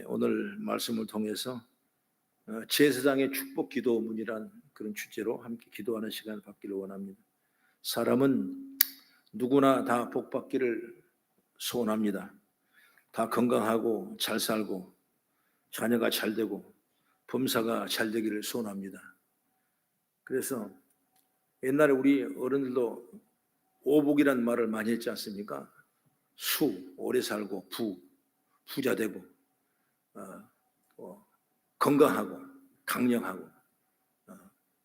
오늘 말씀을 통해서 제사장의 축복 기도문이란 그런 주제로 함께 기도하는 시간을 갖기를 원합니다. 사람은 누구나 다 복 받기를 소원합니다. 다 건강하고 잘 살고 자녀가 잘 되고 범사가 잘 되기를 소원합니다. 그래서 옛날에 우리 어른들도 오복이란 말을 많이 했지 않습니까? 오래 살고 부자 되고 건강하고 강력하고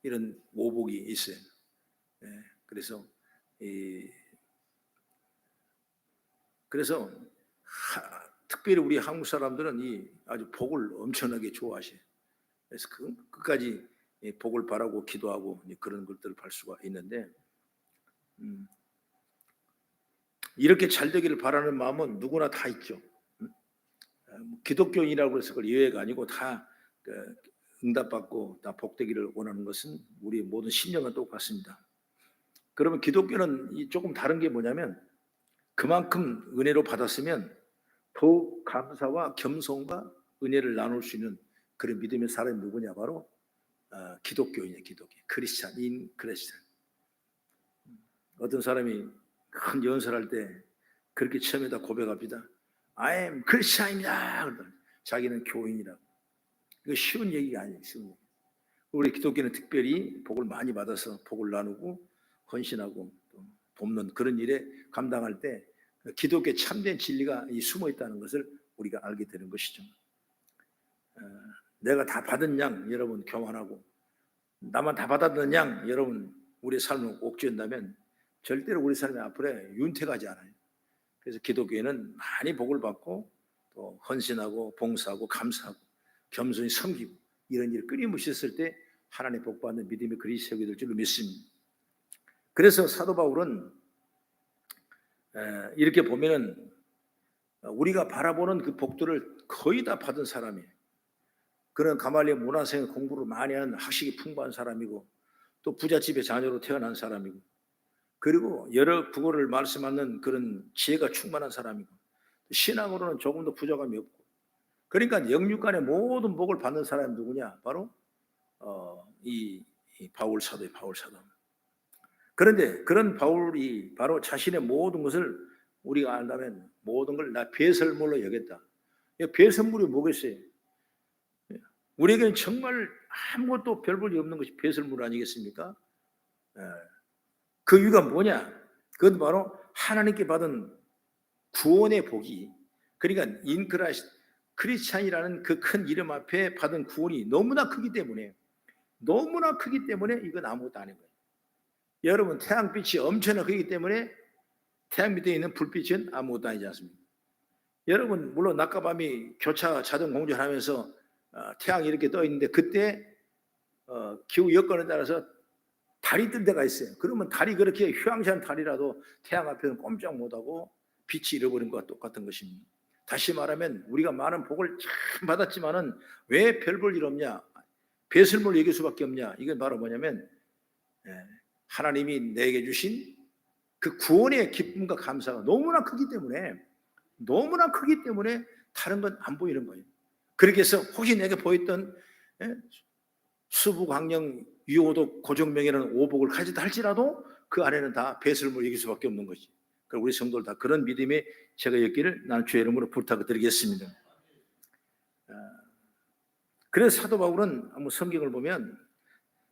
이런 오복이 있어요. 그래서 특별히 우리 한국 사람들은 아주 복을 엄청나게 좋아하셔요. 그래서 끝까지 복을 바라고 기도하고 그런 것들을 볼 수가 있는데, 이렇게 잘 되기를 바라는 마음은 누구나 다 있죠. 기독교인이라고 해서 그걸 예외가 아니고 다 응답받고 다 복되기를 원하는 것은 우리 모든 신령은 똑같습니다. 그러면 기독교는 조금 다른 게 뭐냐면, 그만큼 은혜로 받았으면 더욱 감사와 겸손과 은혜를 나눌 수 있는 그런 믿음의 사람이 누구냐? 바로 기독교인이에요. 크리스찬. 어떤 사람이 큰 연설할 때 그렇게 처음에다 고백합니다. I am 크리스찬입니다. 자기는 교인이라고. 이거 쉬운 얘기가 아니에요. 우리 기독교는 특별히 복을 많이 받아서 복을 나누고 헌신하고 또 돕는 그런 일에 감당할 때 기독교의 참된 진리가 숨어 있다는 것을 우리가 알게 되는 것이죠. 내가 다 받은 양 여러분 교만하고, 나만 다 받았던 양 여러분 우리의 삶을 옥죄한다면 절대로 우리 삶의 앞으로 윤택하지 않아요. 그래서 기독교에는 많이 복을 받고 또 헌신하고 봉사하고 감사하고 겸손히 섬기고 이런 일을 끊임없이 했을 때 하나님의 복받는 믿음의 글이 세우게 될 줄로 믿습니다. 그래서 사도 바울은 이렇게 보면은 우리가 바라보는 그 복들을 거의 다 받은 사람이에요. 그런 가말리엘 문화생의 공부를 많이 한 학식이 풍부한 사람이고, 또 부잣집의 자녀로 태어난 사람이고, 그리고 여러 국어를 말씀하는 그런 지혜가 충만한 사람이고, 신앙으로는 조금도 부족함이 없고, 그러니까 영육간의 모든 복을 받는 사람이 누구냐? 바로 이 바울 사도예요. 바울 사도. 그런데 그런 바울이 바로 자신의 모든 것을 우리가 안다면 모든 걸 나 배설물로 여겼다. 배설물이 뭐겠어요? 우리에게는 정말 아무것도 별 볼이 없는 것이 배설물 아니겠습니까? 그 이유가 뭐냐? 그건 바로 하나님께 받은 구원의 복이, 그러니까 인크라이스트 크리스찬이라는 그 큰 이름 앞에 받은 구원이 너무나 크기 때문에 이건 아무것도 아닌 거예요. 여러분, 태양빛이 엄청나 크기 때문에 태양 밑에 있는 불빛은 아무것도 아니지 않습니까? 여러분, 물론 낮과 밤이 교차 자동 공전하면서 태양이 이렇게 떠 있는데, 그때 기후 여건에 따라서 달이 뜰 때가 있어요. 그러면 달이 그렇게 휘황찬 달이라도 태양 앞에는 꼼짝 못하고 빛이 잃어버린 것과 똑같은 것입니다. 다시 말하면 우리가 많은 복을 참 받았지만은 왜 별 볼 일 없냐? 배설물 얘기할 수밖에 없냐? 이건 바로 뭐냐면 하나님이 내게 주신 그 구원의 기쁨과 감사가 너무나 크기 때문에 다른 건 안 보이는 거예요. 그렇게 해서 혹시 내게 보였던 수부광령 유오도 고정명이라는 오복을 가지다 할지라도 그 안에는 다 배설물 얘기할 수밖에 없는 것이. 그리고 우리 성도들 다 그런 믿음에 제가 있기를 나는 주의 이름으로 부탁드리겠습니다. 그래서 사도 바울은 한번 성경을 보면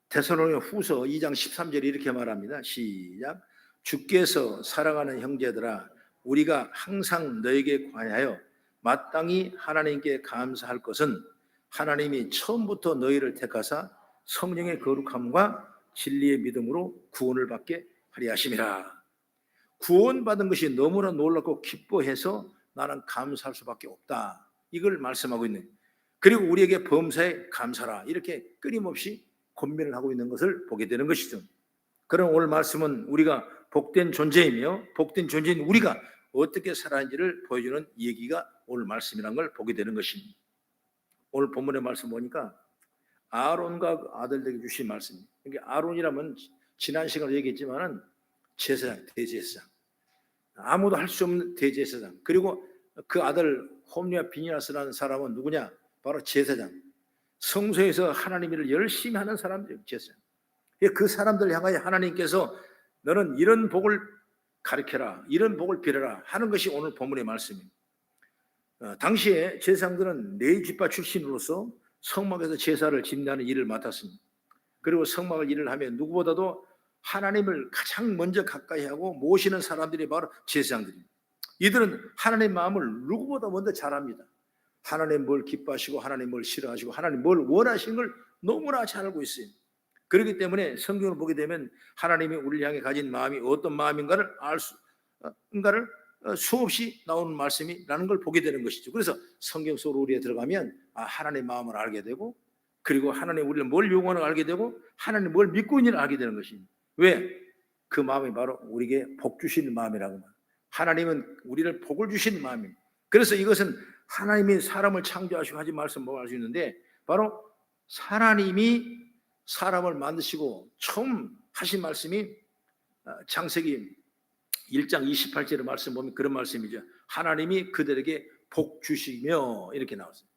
데살로니가 후서 2장 13절에 이렇게 말합니다. 시작. 주께서 사랑하는 형제들아, 우리가 항상 너에게 관하여 마땅히 하나님께 감사할 것은 하나님이 처음부터 너희를 택하사 성령의 거룩함과 진리의 믿음으로 구원을 받게 하리 하심이라. 구원받은 것이 너무나 놀랍고 기뻐해서 나는 감사할 수밖에 없다. 이걸 말씀하고 있는. 그리고 우리에게 범사에 감사라. 이렇게 끊임없이 권면을 하고 있는 것을 보게 되는 것이죠. 그럼 오늘 말씀은 우리가 복된 존재이며 복된 존재인 우리가 어떻게 살아야지를 보여주는 얘기가 오늘 말씀이라는 걸 보게 되는 것입니다. 오늘 본문의 말씀 보니까 아론과 아들에게 주신 말씀입니다. 아론이라면 지난 시간에 얘기했지만은 제사장, 대제사장, 아무도 할 수 없는 대제사장, 그리고 그 아들 홈리와 비니아스라는 사람은 누구냐? 바로 제사장. 성소에서 하나님 일을 열심히 하는 사람들, 제사장. 그 사람들 향하여 하나님께서 너는 이런 복을 가르쳐라, 이런 복을 빌어라 하는 것이 오늘 본문의 말씀입니다. 당시에 제사장들은 레위지파 출신으로서 성막에서 제사를 지내는 일을 맡았습니다. 그리고 성막을 일을 하면 누구보다도 하나님을 가장 먼저 가까이 하고 모시는 사람들이 바로 제사장들입니다. 이들은 하나님의 마음을 누구보다 먼저 잘 압니다. 하나님 뭘 기뻐하시고 하나님 뭘 싫어하시고 하나님 뭘 원하시는 걸 너무나 잘 알고 있어요. 그렇기 때문에 성경을 보게 되면 하나님이 우리를 향해 가진 마음이 어떤 마음인가를 수없이 나오는 말씀이라는 걸 보게 되는 것이죠. 그래서 성경 속으로 우리에 들어가면 하나님의 마음을 알게 되고, 그리고 하나님 우리를 뭘 요구하는 걸 알게 되고, 하나님 뭘 믿고 있는지를 알게 되는 것입니다. 왜? 그 마음이 바로 우리에게 복 주시는 마음이라고 말합니다. 하나님은 우리를 복을 주시는 마음입니다. 그래서 이것은 하나님이 사람을 창조하시고 하신 말씀 뭐 알 수 있는데, 바로 하나님이 사람을 만드시고 처음 하신 말씀이 창세기 1장 28절의 말씀 보면 그런 말씀이죠. 하나님이 그들에게 복 주시며 이렇게 나왔어요.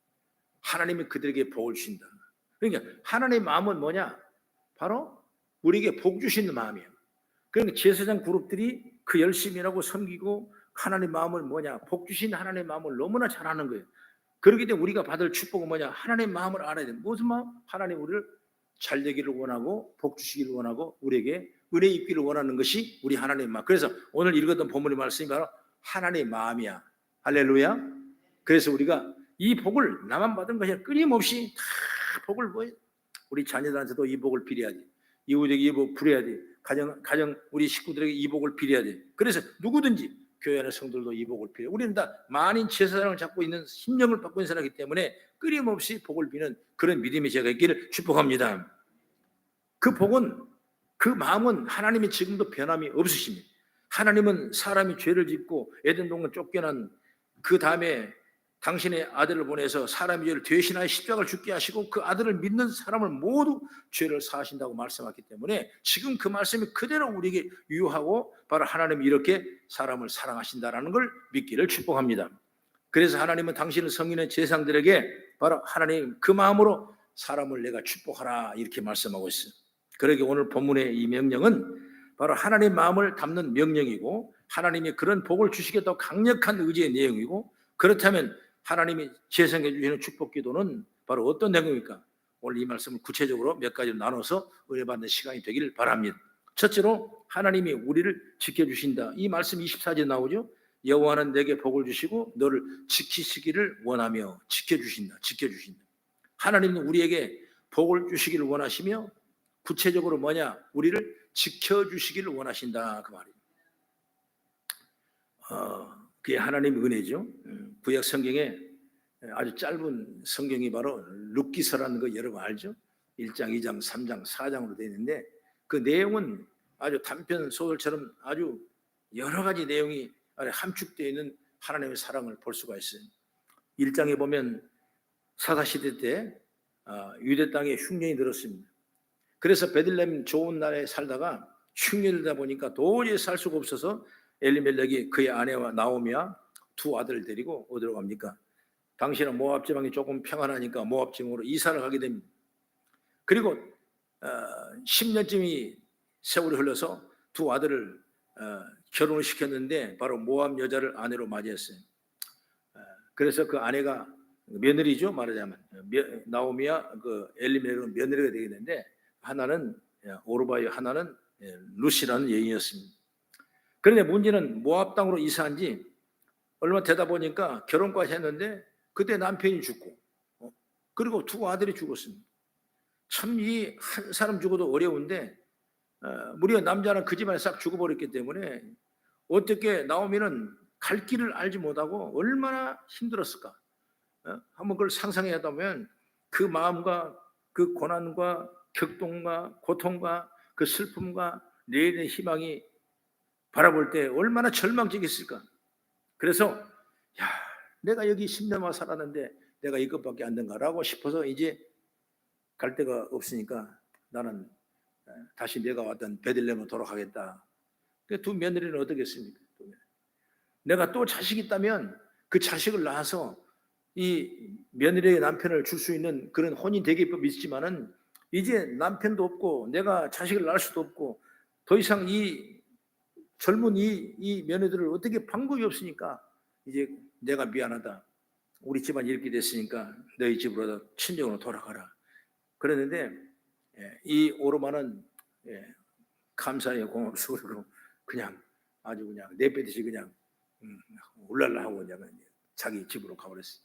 하나님이 그들에게 복을 주신다. 그러니까 하나님의 마음은 뭐냐? 바로 우리에게 복 주시는 마음이에요. 그러니까 제사장 그룹들이 그 열심히 일하고 섬기고 하나님의 마음은 뭐냐? 복 주신 하나님의 마음을 너무나 잘 아는 거예요. 그렇기 때문에 우리가 받을 축복은 뭐냐? 하나님의 마음을 알아야 돼요. 무슨 마음? 하나님 우리를 잘 되기를 원하고 복 주시기를 원하고 우리에게 은혜 입기를 원하는 것이 우리 하나님의 마음. 그래서 오늘 읽었던 본문의 말씀이 바로 하나님의 마음이야. 할렐루야. 그래서 우리가 이 복을 나만 받은 것이 아니라 끊임없이 다 복을 우리 자녀들한테도 이 복을 빌어야 돼. 이웃에게 이 복 빌어야 돼. 가정 우리 식구들에게 이 복을 빌어야 돼. 그래서 누구든지 교회 안의 성도들도 이 복을 빌어. 우리는 다 만인 제사장을 잡고 있는 심령을 받고 있는 사람이기 때문에 끊임없이 복을 비는 그런 믿음이 제가 있기를 축복합니다. 그 복은, 그 마음은 하나님이 지금도 변함이 없으십니다. 하나님은 사람이 죄를 짓고 에덴 동산 쫓겨난 그 다음에 당신의 아들을 보내서 사람의 죄를 대신하여 십자가를 죽게 하시고 그 아들을 믿는 사람을 모두 죄를 사하신다고 말씀하기 때문에 지금 그 말씀이 그대로 우리에게 유효하고 바로 하나님이 이렇게 사람을 사랑하신다라는 걸 믿기를 축복합니다. 그래서 하나님은 당신을 섬기는 제사장들에게 바로 하나님 그 마음으로 사람을 내가 축복하라 이렇게 말씀하고 있어요. 그러기 오늘 본문의 이 명령은 바로 하나님의 마음을 담는 명령이고 하나님이 그런 복을 주시겠다고 강력한 의지의 내용이고, 그렇다면 하나님이 제사장에게 주시는 축복 기도는 바로 어떤 내용입니까? 오늘 이 말씀을 구체적으로 몇 가지로 나눠서 은혜 받는 시간이 되기를 바랍니다. 첫째로 하나님이 우리를 지켜주신다. 이 말씀 24절에 나오죠. 여호와는 내게 복을 주시고 너를 지키시기를 원하며 지켜주신다. 하나님은 우리에게 복을 주시기를 원하시며 구체적으로 뭐냐? 우리를 지켜주시기를 원하신다 그 말입니다. 그게 하나님의 은혜죠. 구약 성경에 아주 짧은 성경이 바로 룻기서라는 거 여러분 알죠? 1장, 2장, 3장, 4장으로 되어 있는데 그 내용은 아주 단편 소설처럼 아주 여러 가지 내용이 함축되어 있는 하나님의 사랑을 볼 수가 있어요. 1장에 보면 사사시대 때 유대 땅에 흉년이 들었습니다. 그래서 베들레헴 좋은 나라에 살다가 흉년이 들다 보니까 도저히 살 수가 없어서 엘리멜렉이 그의 아내와 나오미와 두 아들을 데리고 어디로 갑니까? 당시는 모압 지방이 조금 평안하니까 모압 지방으로 이사를 가게 됩니다. 그리고 10년쯤이 세월이 흘러서 두 아들을 결혼을 시켰는데 바로 모압 여자를 아내로 맞이했어요. 그래서 그 아내가 며느리죠, 말하자면 나오미와 그 엘리멜렉은 며느리가 되게 되는데 하나는 오르바이, 하나는 루시라는 여인이었습니다. 그런데 문제는 모압 땅으로 이사한 지 얼마 되다 보니까 결혼까지 했는데 그때 남편이 죽고 그리고 두 아들이 죽었습니다. 참 이 한 사람 죽어도 어려운데 무려 남자는 그 집안에 싹 죽어버렸기 때문에 어떻게 나오미는 갈 길을 알지 못하고 얼마나 힘들었을까. 한번 그걸 상상해 보면 그 마음과 그 고난과 격동과 고통과 그 슬픔과 내일의 희망이 바라볼 때 얼마나 절망적이었을까. 그래서 야, 내가 여기 10년만 살았는데 내가 이것밖에 안 된가라고 싶어서 이제 갈 데가 없으니까 나는 다시 내가 왔던 베들레헴으로 돌아가겠다. 두 며느리는 어떻겠습니까? 내가 또 자식 있다면 그 자식을 낳아서 이 며느리의 남편을 줄 수 있는 그런 혼인 대계법이 있지만은 이제 남편도 없고 내가 자식을 낳을 수도 없고 더 이상 이 젊은 이 며느리들을 어떻게 방법이 없으니까 이제 내가 미안하다. 우리 집안 이렇게 됐으니까 너희 집으로 친정으로 돌아가라. 그랬는데 이 오로마는 감사의 공업수로 그냥 아주 그냥 내빼듯이 그냥 울랄라 하고 그냥 자기 집으로 가버렸어요.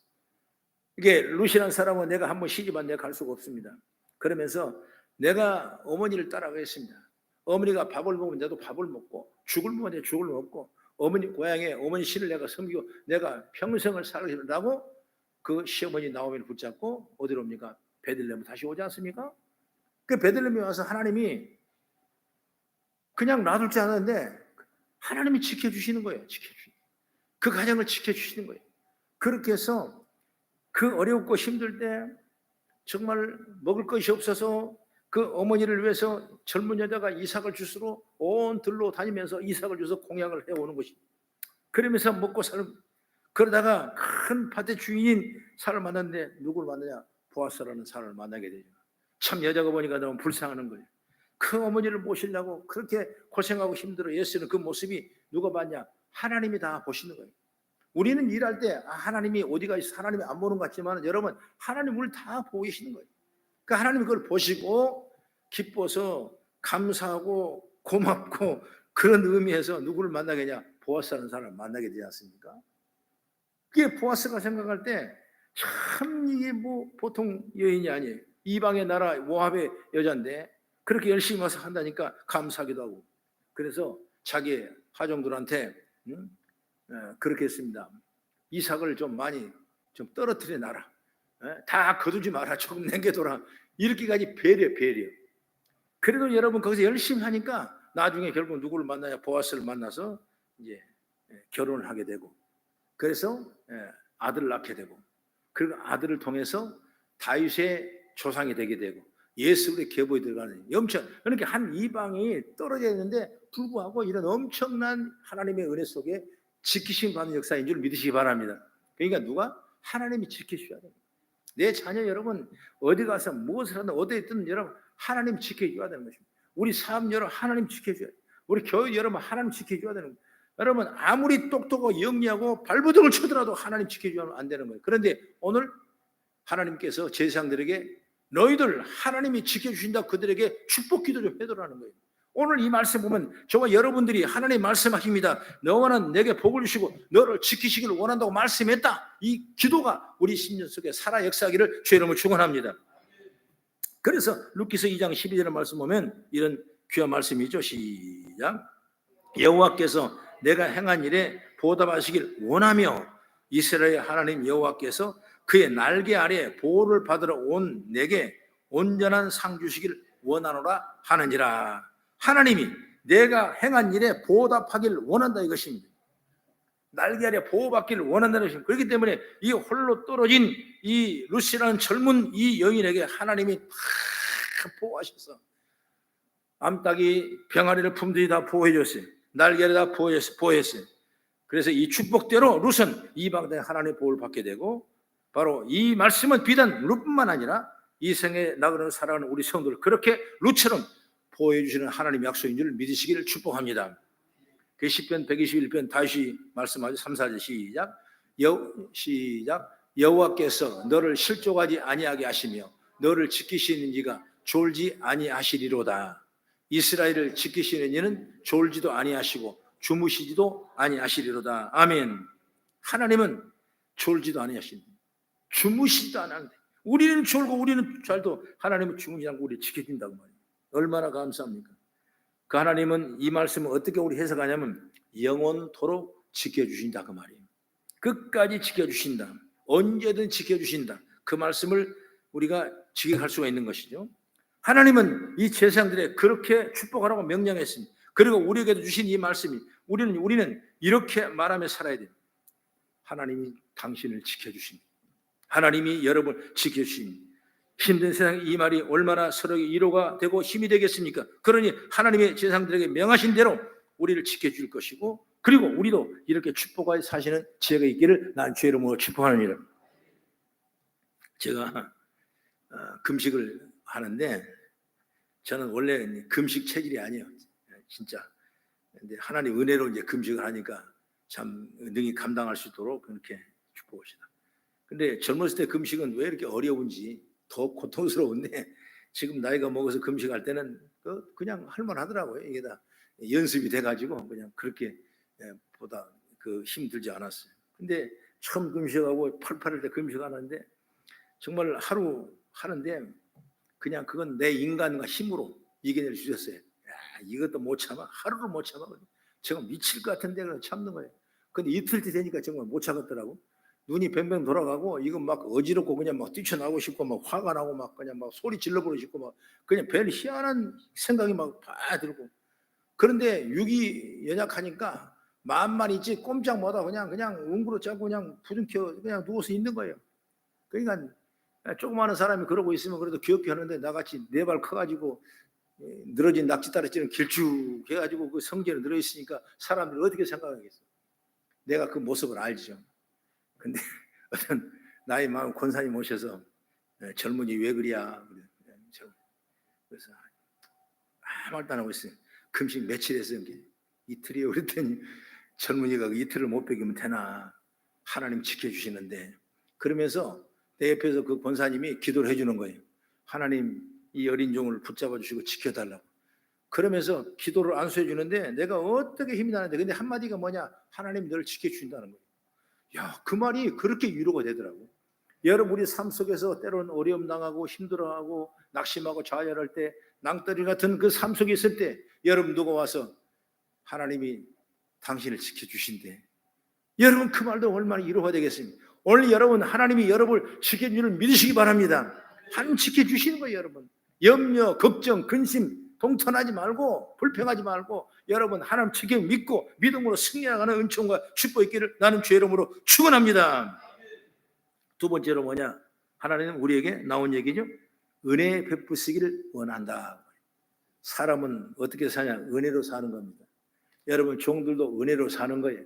이게 루시라는 사람은 내가 한번 시집안 내가 갈 수가 없습니다. 그러면서 내가 어머니를 따라가겠습니다. 어머니가 밥을 먹으면 나도 밥을 먹고 죽을 먹으면 내가 죽을 먹고 어머니 고향에 어머니 신을 내가 섬기고 내가 평생을 살겠다고 그 시어머니 나오미를 붙잡고 어디로 옵니까? 베들레헴 다시 오지 않습니까? 그 베들레헴에 와서 하나님이 그냥 놔둘 줄 알았는데 하나님이 지켜주시는 거예요. 지켜주시는 그 가정을 지켜주시는 거예요. 그렇게 해서 그 어렵고 힘들 때 정말 먹을 것이 없어서 그 어머니를 위해서 젊은 여자가 이삭을 주스로 온 들로 다니면서 이삭을 줘서 공양을 해오는 것이 그러면서 먹고 사는 그러다가 큰 밭의 주인인 사람을 만났는데 누구를 만나냐? 보아스라는 사람을 만나게 되죠. 참 여자가 보니까 너무 불쌍하는 거예요. 그 어머니를 모시려고 그렇게 고생하고 힘들어 애쓰는 그 모습이 누가 봤냐? 하나님이 다 보시는 거예요. 우리는 일할 때 하나님이 어디가 있어 하나님이 안 보는 것 같지만 여러분 하나님 우리를 다 보고 계시는 거예요. 그러니까 하나님이 그걸 보시고 기뻐서 감사하고 고맙고 그런 의미에서 누구를 만나겠냐? 보아스라는 사람을 만나게 되지 않습니까? 그게 보아스가 생각할 때 참 이게 뭐 보통 여인이 아니에요. 이방의 나라 모압의 여자인데 그렇게 열심히 와서 한다니까 감사하기도 하고 그래서 자기 하종들한테 그렇게 했습니다. 이삭을 좀 많이 좀 떨어뜨려 놔라. 다 거두지 마라. 조금 남겨둬라. 이렇게까지 배려. 그래도 여러분 거기서 열심히 하니까 나중에 결국 누구를 만나냐? 보아스를 만나서 이제 결혼을 하게 되고 그래서 아들을 낳게 되고 그리고 아들을 통해서 다윗의 조상이 되게 되고 예수의 계보에 들어가는 엄청 그러니까 한 이방이 떨어져 있는데 불구하고 이런 엄청난 하나님의 은혜 속에 지키심 받는 역사인 줄 믿으시기 바랍니다. 그러니까 누가? 하나님이 지켜주셔야 됩니다. 내 자녀 여러분 어디 가서 무엇을 하든 어디에 있든 여러분 하나님 지켜줘야 되는 것입니다. 우리 사업 여러분 하나님 지켜줘야 돼요. 우리 교회 여러분 하나님 지켜줘야 되는 거예요. 여러분 아무리 똑똑하고 영리하고 발버둥을 치더라도 하나님 지켜주면 안 되는 거예요. 그런데 오늘 하나님께서 제사장들에게 너희들 하나님이 지켜주신다 그들에게 축복 기도 좀 해달라는 거예요. 오늘 이 말씀 보면 저와 여러분들이 하나님 말씀하십니다. 너와는 내게 복을 주시고 너를 지키시기를 원한다고 말씀했다. 이 기도가 우리 심령 속에 살아 역사하기를 주의 이름으로 축원합니다. 그래서 루키서 2장 12절의 말씀 보면 이런 귀한 말씀이죠. 시작. 여호와께서 내가 행한 일에 보답하시길 원하며 이스라엘 하나님 여호와께서 그의 날개 아래 보호를 받으러 온 내게 온전한 상 주시길 원하노라 하느니라. 하나님이 내가 행한 일에 보답하길 원한다 이것입니다. 날개 아래 보호받기를 원한다는 것입니다. 그렇기 때문에 이 홀로 떨어진 이 루시라는 젊은 이 여인에게 하나님이 다 보호하셔서 암탉이 병아리를 품더니 다 보호해줬어요. 날개를 다 보호했어요. 그래서 이 축복대로 룻은 이방 땅에 하나님의 보호를 받게 되고 바로 이 말씀은 비단 룻뿐만 아니라 이 생에 나그네로 살아가는 우리 성도를 그렇게 룻처럼 보호해 주시는 하나님 약속인 줄 믿으시기를 축복합니다. 그 시편 121편 다시 말씀하죠. 3, 4절 시작. 여호와께서 너를 실족하지 아니하게 하시며 너를 지키시는 이가 졸지 아니하시리로다. 이스라엘을 지키시는 이는 졸지도 아니하시고 주무시지도 아니하시리로다. 아멘. 하나님은 졸지도 아니하신다. 주무시지도 않는데 우리는 졸고 우리는 잘도 하나님은 주무시지 않고 우리 지켜준다고 말이에요. 얼마나 감사합니까? 그 하나님은 이 말씀을 어떻게 우리 해석하냐면 영원토록 지켜주신다 그 말이에요. 끝까지 지켜주신다. 언제든 지켜주신다. 그 말씀을 우리가 지켜갈 수가 있는 것이죠. 하나님은 이 제사장들에 그렇게 축복하라고 명령했습니다. 그리고 우리에게도 주신 이 말씀이 우리는 이렇게 말하며 살아야 돼요. 하나님이 당신을 지켜주십니다. 하나님이 여러분을 지켜주십니다. 힘든 세상에 이 말이 얼마나 서로에게 위로가 되고 힘이 되겠습니까? 그러니 하나님의 제사장들에게 명하신 대로 우리를 지켜줄 것이고 그리고 우리도 이렇게 축복하여 사시는 지혜가 있기를 난 주의 이름으로 축복하느니라. 제가 금식을 하는데 저는 원래 금식 체질이 아니에요. 진짜. 근데 하나님 은혜로 이제 금식을 하니까 참 능히 감당할 수 있도록 그렇게 축복합시다. 근데 젊었을 때 금식은 왜 이렇게 어려운지 더 고통스러운데 지금 나이가 먹어서 금식할 때는 그냥 할만하더라고요. 이게 다 연습이 돼가지고 그냥 그렇게 보다 힘들지 않았어요. 근데 처음 금식하고 88일 때 금식하는데 정말 하루 하는데 그냥 그건 내 인간과 힘으로 이겨낼 수 있었어요. 이것도 못 참아. 하루를 못 참아. 제가 미칠 것 같은데 참는 거예요. 근데 이틀째 되니까 정말 못 참았더라고. 눈이 뱅뱅 돌아가고 이거 막 어지럽고 그냥 막 뛰쳐나오고 싶고 막 화가 나고 막 그냥 막 소리 질러버리고 싶고 막 그냥 별 희한한 생각이 막 들고. 그런데 육이 연약하니까 마음만 있지 꼼짝 못하고 그냥 웅그러 짜고 그냥 부둥켜 그냥 누워서 있는 거예요. 그러니까 조그마한 사람이 그러고 있으면 그래도 귀엽게 하는데 나같이 네 발 커가지고 늘어진 낙지 다리처럼 길쭉해가지고 그 성전에 늘어있으니까 사람들이 어떻게 생각하겠어? 내가 그 모습을 알죠. 근데 어떤 나이 많은 권사님 오셔서 젊은이 왜 그래야? 그래서 아무 말도 안 하고 있어요. 금식 며칠 했어요. 이틀이요. 그랬더니 젊은이가 이틀을 못 베기면 되나? 하나님 지켜주시는데 그러면서 내 옆에서 그 권사님이 기도를 해주는 거예요. 하나님 이 어린 종을 붙잡아 주시고 지켜달라고. 그러면서 기도를 안수해 주는데 내가 어떻게 힘이 나는데 근데 한마디가 뭐냐? 하나님 너를 지켜주신다는 거예요. 야, 그 말이 그렇게 위로가 되더라고. 여러분 우리 삶 속에서 때로는 어려움 당하고 힘들어하고 낙심하고 좌절할 때 낭떠러지 같은 그 삶 속에 있을 때 여러분 누가 와서 하나님이 당신을 지켜주신대. 여러분 그 말도 얼마나 위로가 되겠습니까? 오늘 여러분 하나님이 여러분을 지켜주는 줄 믿으시기 바랍니다. 하나님 지켜주시는 거예요. 여러분 염려, 걱정, 근심 동턴하지 말고 불평하지 말고 여러분 하나님 지켜 믿고 믿음으로 승리하는 은총과 축복 있기를 나는 주의 이름으로 축원합니다. 두 번째로 뭐냐? 하나님은 우리에게 나온 얘기죠. 은혜 베푸시기를 원한다. 사람은 어떻게 사냐? 은혜로 사는 겁니다. 여러분 종들도 은혜로 사는 거예요.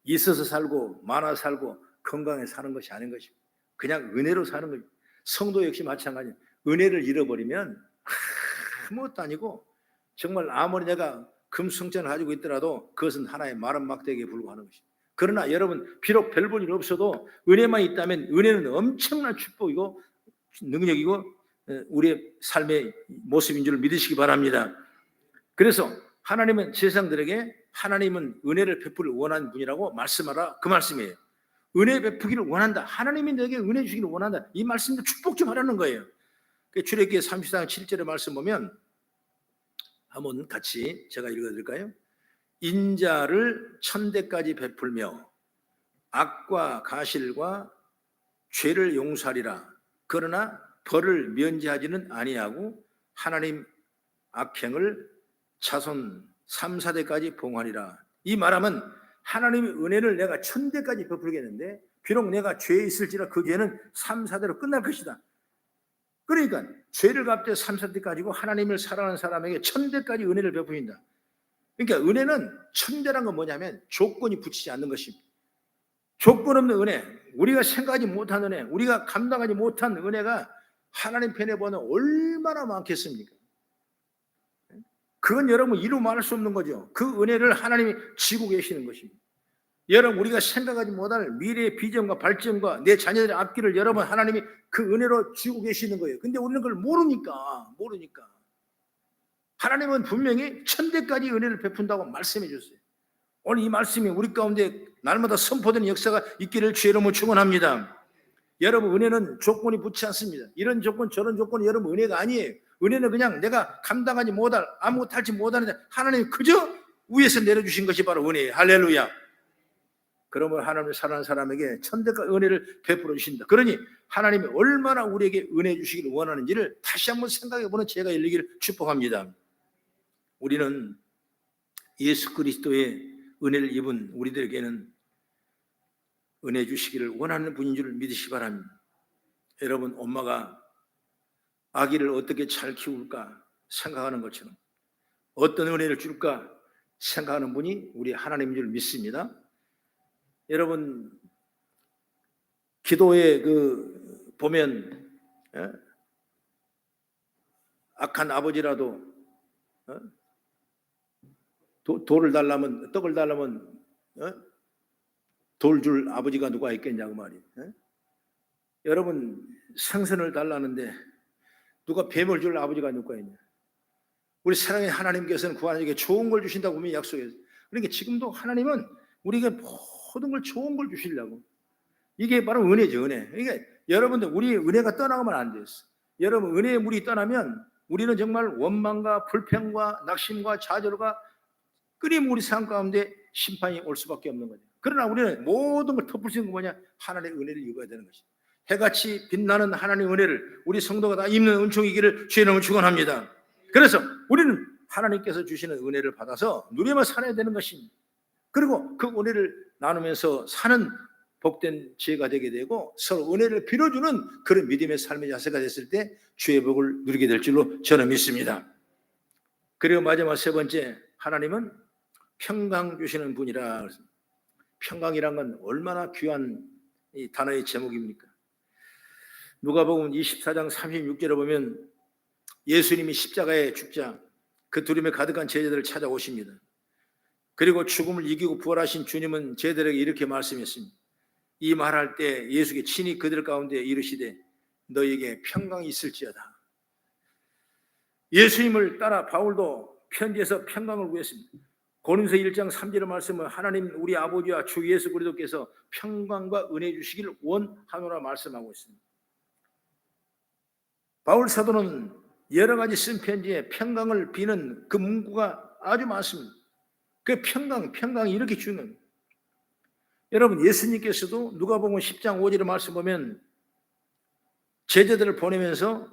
있어서 살고 많아 살고 건강해 사는 것이 아닌 것입니다. 그냥 은혜로 사는 거예요. 성도 역시 마찬가지예요. 은혜를 잃어버리면 아무것도 아니고 정말 아무리 내가 금승천을 가지고 있더라도 그것은 하나의 마른 막대기에 불과하는 것입니다. 그러나 여러분 비록 별 볼 일 없어도 은혜만 있다면 은혜는 엄청난 축복이고 능력이고 우리의 삶의 모습인 줄 믿으시기 바랍니다. 그래서 하나님은 세상들에게 하나님은 은혜를 베풀을 원하는 분이라고 말씀하라 그 말씀이에요. 은혜 베푸기를 원한다. 하나님이 너에게 은혜 주기를 원한다. 이 말씀도 축복 좀 하라는 거예요. 출애굽기 30장 7절의 말씀 보면 한번 같이 제가 읽어드릴까요? 인자를 천대까지 베풀며 악과 가실과 죄를 용서하리라. 그러나 벌을 면제하지는 아니하고 하나님 악행을 자손 3, 4대까지 봉하리라. 이 말하면 하나님의 은혜를 내가 천대까지 베풀겠는데 비록 내가 죄에 있을지라 그 죄는 3, 4대로 끝날 것이다. 그러니까 죄를 갚되 3, 4대까지고 하나님을 사랑하는 사람에게 천대까지 은혜를 베푸신다. 그러니까 은혜는 천대란 건 뭐냐면 조건이 붙이지 않는 것입니다. 조건 없는 은혜, 우리가 생각하지 못한 은혜, 우리가 감당하지 못한 은혜가 하나님 편에 보면 얼마나 많겠습니까? 그건 여러분 이루 말할 수 없는 거죠. 그 은혜를 하나님이 지고 계시는 것입니다. 여러분 우리가 생각하지 못할 미래의 비전과 발전과 내 자녀들의 앞길을 여러분 하나님이 그 은혜로 지고 계시는 거예요. 근데 우리는 그걸 모르니까 하나님은 분명히 천대까지 은혜를 베푼다고 말씀해 줬어요. 오늘 이 말씀이 우리 가운데 날마다 선포되는 역사가 있기를 주의 이름으로 축원합니다. 여러분 은혜는 조건이 붙지 않습니다. 이런 조건 저런 조건이 여러분 은혜가 아니에요. 은혜는 그냥 내가 감당하지 못할 아무것도 하지 못하는데 하나님이 그저 위에서 내려주신 것이 바로 은혜예요. 할렐루야. 그러면 하나님을 사랑하는 사람에게 천대까지 은혜를 베풀어 주신다. 그러니 하나님이 얼마나 우리에게 은혜 주시기를 원하는지를 다시 한번 생각해보는 제가 열리기를 축복합니다. 우리는 예수 그리스도의 은혜를 입은 우리들에게는 은혜 주시기를 원하는 분인 줄 믿으시기 바랍니다. 여러분 엄마가 아기를 어떻게 잘 키울까 생각하는 것처럼 어떤 은혜를 줄까 생각하는 분이 우리 하나님인 줄 믿습니다. 여러분, 기도에 보면 악한 아버지라도 돌을 달라면, 떡을 달라면 돌 줄 아버지가 누가 있겠냐고 말이에요. 여러분, 생선을 달라는데 누가 뱀을 줄 아버지가 누가 있냐? 우리 사랑의 하나님께서는 그 아이에게 좋은 걸 주신다고 분명히 약속했어요. 그러니까 지금도 하나님은 우리에게 모든 걸 좋은 걸 주시려고. 이게 바로 은혜죠, 은혜. 그러니까 여러분들, 우리 은혜가 떠나가면 안 됐어. 여러분, 은혜의 물이 떠나면 우리는 정말 원망과 불평과 낙심과 좌절과 끊임 우리 삶 가운데 심판이 올 수밖에 없는 거죠. 그러나 우리는 모든 걸 덮을 수 있는 건 뭐냐? 하나님의 은혜를 입어야 되는 것이죠. 해같이 빛나는 하나님의 은혜를 우리 성도가 다 입는 은총이기를 주의 이름으로 축원합니다. 그래서 우리는 하나님께서 주시는 은혜를 받아서 누리며 살아야 되는 것입니다. 그리고 그 은혜를 나누면서 사는 복된 지혜가 되게 되고 서로 은혜를 빌어주는 그런 믿음의 삶의 자세가 됐을 때 주의 복을 누리게 될 줄로 저는 믿습니다. 그리고 마지막 세 번째, 하나님은 평강 주시는 분이라. 평강이란 건 얼마나 귀한 이 단어의 제목입니까? 누가복음 24장 36절에 보면 예수님이 십자가에 죽자 그 두려움에 가득한 제자들을 찾아오십니다. 그리고 죽음을 이기고 부활하신 주님은 제자들에게 이렇게 말씀했습니다. 이 말할 때 예수께 친히 그들 가운데 이르시되 너희에게 평강이 있을지어다. 예수님을 따라 바울도 편지에서 평강을 구했습니다. 고린도서 1장 3절의 말씀은 하나님 우리 아버지와 주 예수 그리스도께서 평강과 은혜 주시기를 원하노라 말씀하고 있습니다. 바울 사도는 여러 가지 쓴 편지에 평강을 비는 그 문구가 아주 많습니다. 그 평강이 이렇게 중요한 겁니다. 여러분, 예수님께서도 누가복음 10장 5절의 말씀 보면 제자들을 보내면서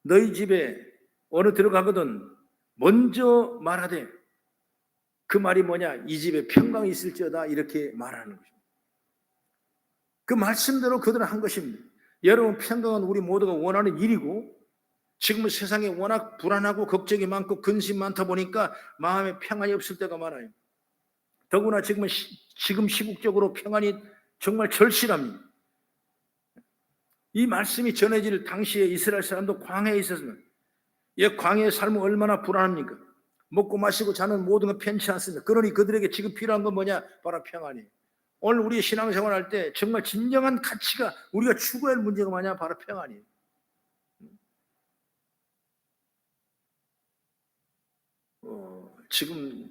너희 집에 어느 들어가거든 먼저 말하되, 그 말이 뭐냐? 이 집에 평강이 있을지어다, 이렇게 말하는 것입니다. 그 말씀대로 그들은 한 것입니다. 여러분, 평강은 우리 모두가 원하는 일이고 지금은 세상에 워낙 불안하고 걱정이 많고 근심이 많다 보니까 마음에 평안이 없을 때가 많아요. 더구나 지금 시국적으로 평안이 정말 절실합니다. 이 말씀이 전해질 당시에 이스라엘 사람도 광야에 있었으면, 광야의 삶은 얼마나 불안합니까? 먹고 마시고 자는 모든 건 편치 않습니다. 그러니 그들에게 지금 필요한 건 뭐냐? 바로 평안이에요. 오늘 우리 신앙생활 할 때 정말 진정한 가치가 우리가 추구할 문제가 뭐냐? 바로 평안이에요. 지금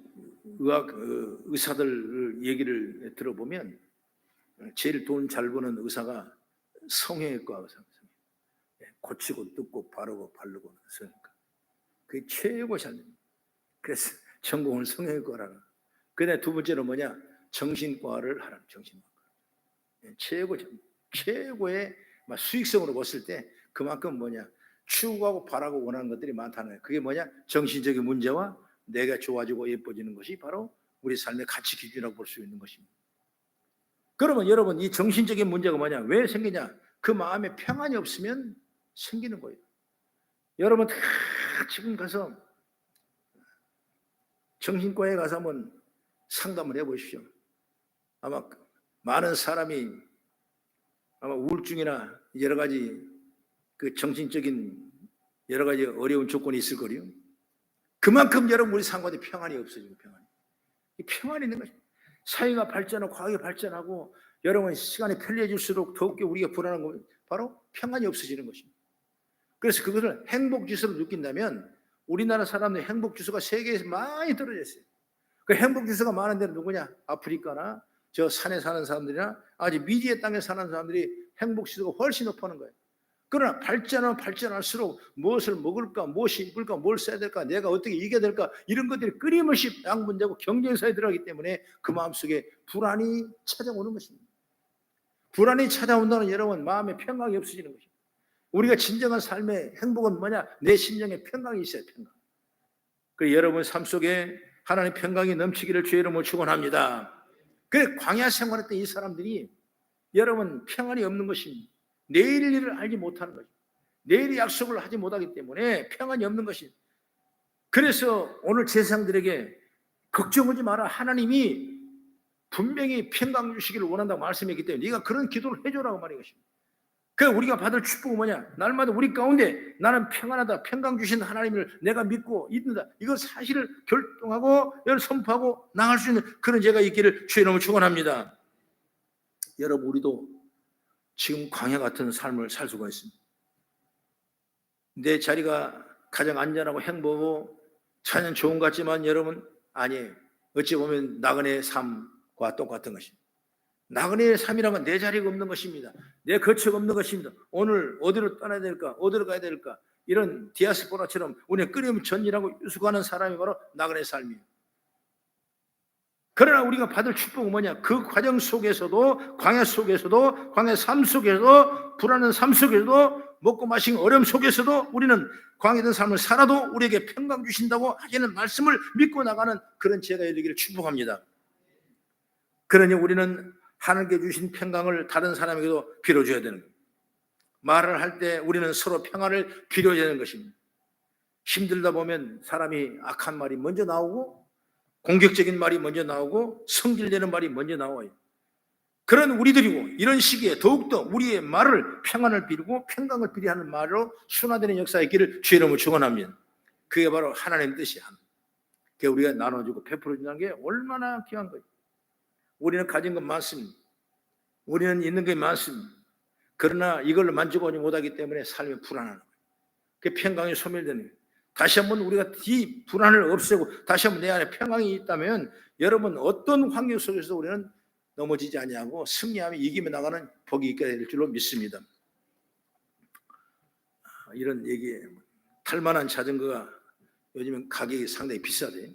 의사들 얘기를 들어보면 제일 돈 잘 버는 의사가 성형외과 의사입니다. 고치고 뜯고 바르고 바르고 성형외과. 그게 최고 잘 됩니다. 그래서 전공을 성형외과라는. 그다음에 두 번째는 뭐냐? 정신과를 하라는. 정신과. 최고의 수익성으로 봤을 때 그만큼 뭐냐? 추구하고 바라고 원하는 것들이 많다는 거예요. 그게 뭐냐? 정신적인 문제와 내가 좋아지고 예뻐지는 것이 바로 우리 삶의 가치 기준이라고 볼 수 있는 것입니다. 그러면 여러분, 이 정신적인 문제가 뭐냐? 왜 생기냐? 그 마음에 평안이 없으면 생기는 거예요. 여러분 다 지금 가서 정신과에 가서 한번 상담을 해보십시오. 아마 많은 사람이 아마 우울증이나 여러 가지 그 정신적인 여러 가지 어려운 조건이 있을 거예요. 그만큼 여러분 우리 삶 가운데 평안이 없어지고 평안이 있는 것입니다. 사회가 발전하고 과학이 발전하고 여러분 시간이 편리해질수록 더욱더 우리가 불안한 건 바로 평안이 없어지는 것입니다. 그래서 그것을 행복지수로 느낀다면 우리나라 사람들의 행복지수가 세계에서 많이 떨어져 있어요. 그 행복지수가 많은 데는 누구냐? 아프리카나 저 산에 사는 사람들이나 아주 미지의 땅에 사는 사람들이 행복지수가 훨씬 높아는 거예요. 그러나 발전하면 발전할수록 무엇을 먹을까, 무엇이 입을까, 뭘 써야 될까, 내가 어떻게 이겨야 될까, 이런 것들이 끊임없이 양분되고 경쟁사에 들어가기 때문에 그 마음속에 불안이 찾아오는 것입니다. 불안이 찾아온다는 여러분 마음에 평강이 없어지는 것입니다. 우리가 진정한 삶의 행복은 뭐냐? 내 심령에 평강이 있어야 평강. 그 여러분 삶 속에 하나님의 평강이 넘치기를 주의 이름으로 축원합니다. 그래, 광야 생활했던 이 사람들이 여러분 평안이 없는 것입니다. 내일 일을 알지 못하는 거죠. 내일의 약속을 하지 못하기 때문에 평안이 없는 것입니다. 그래서 오늘 제사장들에게 걱정하지 마라. 하나님이 분명히 평강 주시기를 원한다고 말씀했기 때문에 네가 그런 기도를 해줘라고 말인 것입니다. 그 우리가 받을 축복은 뭐냐? 날마다 우리 가운데 나는 평안하다, 평강 주신 하나님을 내가 믿고 있는다. 이거 사실을 결정하고 선포하고 나갈 수 있는 그런 죄가 있기를 주의 이름으로 축원합니다. 여러분, 우리도 지금 광야 같은 삶을 살 수가 있습니다. 내 자리가 가장 안전하고 행복하고 자연 좋은 것 같지만 여러분, 아니에요. 어찌 보면 나그네의 삶과 똑같은 것입니다. 나그네의 삶이란 건 내 자리가 없는 것입니다. 내 거처가 없는 것입니다. 오늘 어디로 떠나야 될까? 어디로 가야 될까? 이런 디아스포라처럼 우리는 끊임없이 전진하고 유숙하는 사람이 바로 나그네의 삶이에요. 그러나 우리가 받을 축복은 뭐냐? 그 과정 속에서도, 광야 속에서도, 광야 삶 속에서도, 불안한 삶 속에서도, 먹고 마신 어려움 속에서도 우리는 광야된 삶을 살아도 우리에게 평강 주신다고 하시는 말씀을 믿고 나가는 그런 죄가 되기를 축복합니다. 그러니 우리는 하나님께 주신 평강을 다른 사람에게도 빌어줘야 되는 겁니다. 말을 할 때 우리는 서로 평안을 빌어야 되는 것입니다. 힘들다 보면 사람이 악한 말이 먼저 나오고 공격적인 말이 먼저 나오고 성질내는 말이 먼저 나와요. 그런 우리들이고 이런 시기에 더욱더 우리의 말을 평안을 빌고 평강을 빌이하는 말로 순화되는 역사가 있기를 주의 이름으로 축원합니다. 그게 바로 하나님의 뜻이야. 그게 우리가 나눠주고 베풀어준다는 게 얼마나 귀한 거예요. 우리는 가진 건 많습니다. 우리는 있는 게 많습니다. 그러나 이걸 만족하지 못하기 때문에 삶이 불안한 거예요. 그 평강이 소멸되는 거예요. 다시 한번 우리가 이 불안을 없애고 다시 한번 내 안에 평강이 있다면 여러분 어떤 환경 속에서 우리는 넘어지지 아니하고 승리하며 이기며 나가는 복이 있게 될 줄로 믿습니다. 이런 얘기에 탈만한 자전거가 요즘은 가격이 상당히 비싸대요.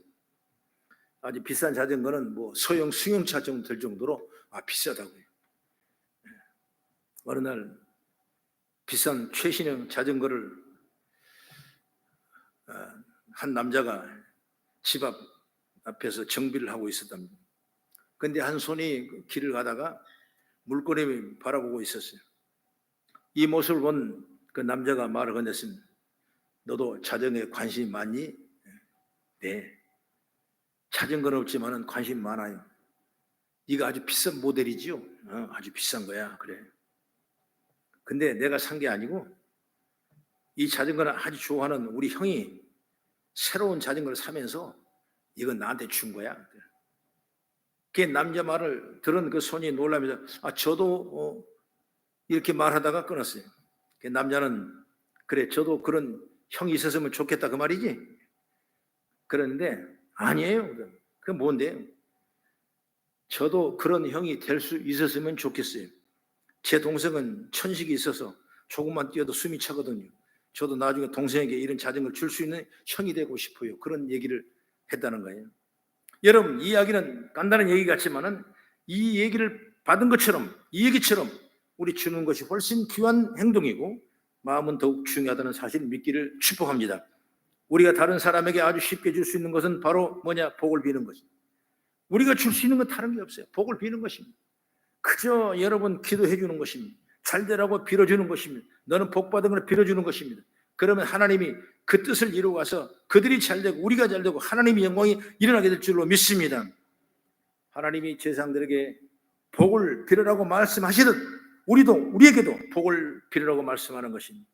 아주 비싼 자전거는 뭐 소형 승용차 정도 될 정도로 비싸다고요. 어느 날 비싼 최신형 자전거를 한 남자가 집 앞에서 정비를 하고 있었답니다. 그런데 한 손이 길을 가다가 물끄러미 바라보고 있었어요. 이 모습을 본 그 남자가 말을 건넸습니다. 너도 자전거에 관심이 많니? 네. 자전거는 없지만 관심이 많아요. 이거 아주 비싼 모델이지요? 아주 비싼 거야. 그래. 근데 내가 산 게 아니고 이 자전거를 아주 좋아하는 우리 형이 새로운 자전거를 사면서 이건 나한테 준 거야. 그 남자 말을 들은 그 손이 놀라면서 저도 이렇게 말하다가 끊었어요. 그 남자는 그래 저도 그런 형이 있었으면 좋겠다 그 말이지. 그런데 아니에요. 그게 뭔데요? 저도 그런 형이 될 수 있었으면 좋겠어요. 제 동생은 천식이 있어서 조금만 뛰어도 숨이 차거든요. 저도 나중에 동생에게 이런 자전거를 줄 수 있는 형이 되고 싶어요. 그런 얘기를 했다는 거예요. 여러분, 이 이야기는 간단한 얘기 같지만은 이 얘기를 받은 것처럼 이 얘기처럼 우리 주는 것이 훨씬 귀한 행동이고 마음은 더욱 중요하다는 사실을 믿기를 축복합니다. 우리가 다른 사람에게 아주 쉽게 줄 수 있는 것은 바로 뭐냐? 복을 비는 것입니다. 우리가 줄 수 있는 건 다른 게 없어요. 복을 비는 것입니다. 그저 여러분 기도해 주는 것입니다. 잘 되라고 빌어주는 것입니다. 너는 복 받은 걸 빌어주는 것입니다. 그러면 하나님이 그 뜻을 이루어 가서 그들이 잘 되고 우리가 잘 되고 하나님의 영광이 일어나게 될 줄로 믿습니다. 하나님이 제사장들에게 복을 빌으라고 말씀하시듯 우리에게도 복을 빌으라고 말씀하는 것입니다.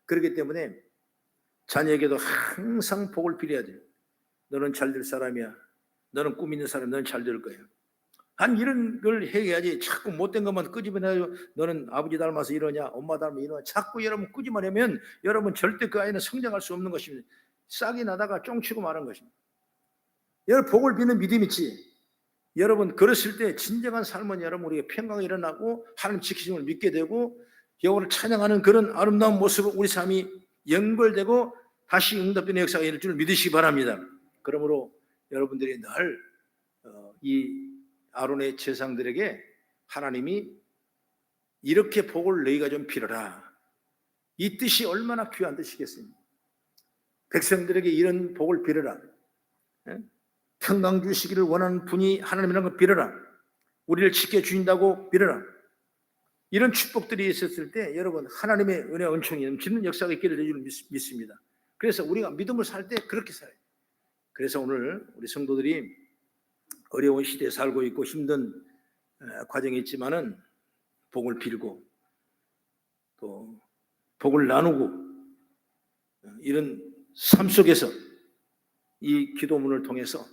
그렇기 때문에 자녀에게도 항상 복을 빌어야 돼요. 너는 잘 될 사람이야. 너는 꿈 있는 사람, 너는 잘 될 거야. 한 이런 걸 해야지 자꾸 못된 것만 끄집어내요. 너는 아버지 닮아서 이러냐, 엄마 닮아서 이러냐. 자꾸 여러분 끄집어내면 여러분 절대 그 아이는 성장할 수 없는 것입니다. 싹이 나다가 쫑치고 마는 것입니다. 여러분 복을 비는 믿음 있지. 여러분 그랬을 때 진정한 삶은 여러분 우리가 평강이 일어나고 하나님 지키심을 믿게 되고 여호와를 찬양하는 그런 아름다운 모습으로 우리 삶이 연결되고 다시 응답되는 역사가 일어날 줄 믿으시기 바랍니다. 그러므로 여러분들이 늘 이 아론의 제사장들에게 하나님이 이렇게 복을 너희가 좀 빌어라. 이 뜻이 얼마나 귀한 뜻이겠습니까? 백성들에게 이런 복을 빌어라. 평강 주시기를 원하는 분이 하나님이라는 걸 빌어라. 우리를 지켜주신다고 빌어라. 이런 축복들이 있었을 때 여러분 하나님의 은혜와 은총이 넘치는 역사가 있기를 믿습니다. 그래서 우리가 믿음을 살 때 그렇게 살아요. 그래서 오늘 우리 성도들이 어려운 시대에 살고 있고 힘든 과정이 있지만은 복을 빌고 또 복을 나누고 이런 삶 속에서 이 기도문을 통해서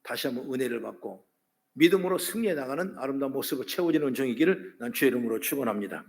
다시 한번 은혜를 받고 믿음으로 승리해 나가는 아름다운 모습을 채워지는 은총이기를 난 주의 이름으로 축원합니다.